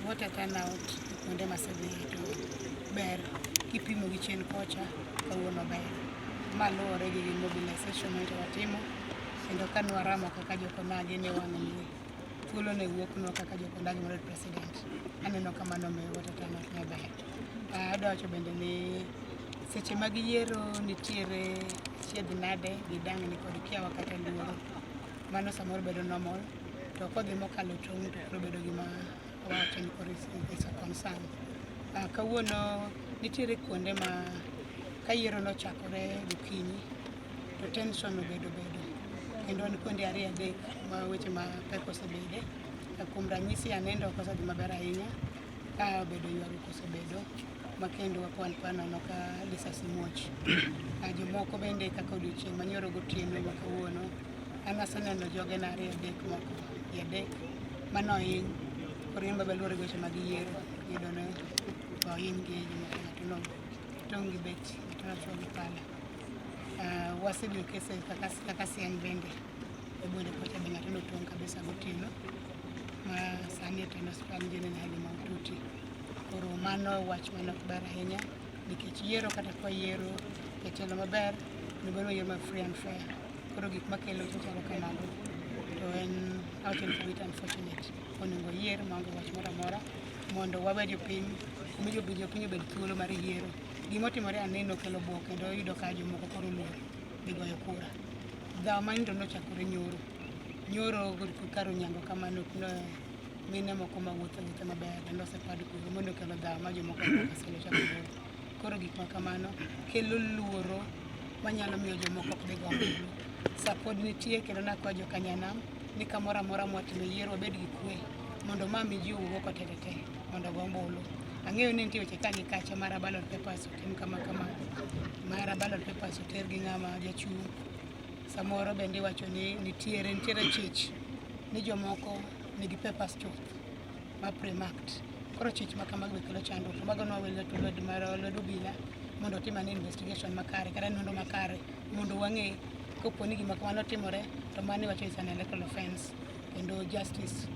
water turnout kuonde masedhi to ber kipimo gi chien kocha kawuono ber. Ma luwore gi mobilization ma watimo kendo ka nwaramo kaka jokonagi ne wang'ni thuolo ne wuoknwa kaka jokonagi mar president. Aneno kamano miyo water turnout maber. Adwacho bende ni seche mag yiero nitiere chiedh nade gi dang'ni kod kiawa kata luoro. Mano samoro bedo normal, to kodhi mokalo tong' to koro bedo gima wawacho ni koro is a concern. Kawuono nitiere kuonde ma ka yiero nochakore gokinyi to tension obedo kendo ni kuonde ariyo adek ma weche ma pek osebede. Kuom ranyisi Anendo ok osedhi maber ahinya, ka obedo ywaruok osebedo ma kendo wakwan nono ka lisasi muoch. Jomoko bende kaka odiochieng' manyoro gotieno ma kawuono an aseneno joge na ariyo adek moko adek manohiny oriemb beluore goche mag yiero iyudo ne ohiny gi jomoko ng'ato tong' gi beti ng'ato nochuo gi pala. Wasebedo kese kaka Siany bende e Buore kocha be ng'ato notong' kabisa gotieno ma sani eteno hospital jene ni hali maututi. Koro mano wach man ok ber ahinya nikech yiero kata kwa yiero jatelo maber onego bed yiero ma free and fair. Koro gik makelo chalo kamago to en awacho ni it's a bit unfortunate. Onego yier maonge wach moro amora mondo wawe jopiny jopiny obed thuolo mar yiero. Gimotimore Aneno kelo buok kendo yudo ka jomoko koro luor dhi goyo kura. Dhaw manindo nochakore nyoro karo nyango kamano mine moko mawuotho maber kendo osepad kuro mondo kelo dhaw ma jomoko kaselo chako. Koro gik ma kamano kelo luoro manyalo miyo jomoko ok dhi gombulu. Sapod nitie kendo nakwa jokanyanam ni kamoro amora mwatimo yiero wabed gi kwe mondo mami ji owuok otetete mondo gombulu. Ang'eyo ni nitie weche ka gi kacha mar ballot papers otim kama mar ballot papers oter gi ng'ama jachung'. Samoro bende iwacho ni nitiere chich ni jomoko nigi papers chuth ma pre-marked. Koro chich ma kamago be kelo chandruok. Mago nwawilo to lwedo mar lwedo obila mondo otim an investigation makare kata nonro makare mondo wang'e kopo ni gima kamano timore to mano iwacho is an electoral offense kendo justice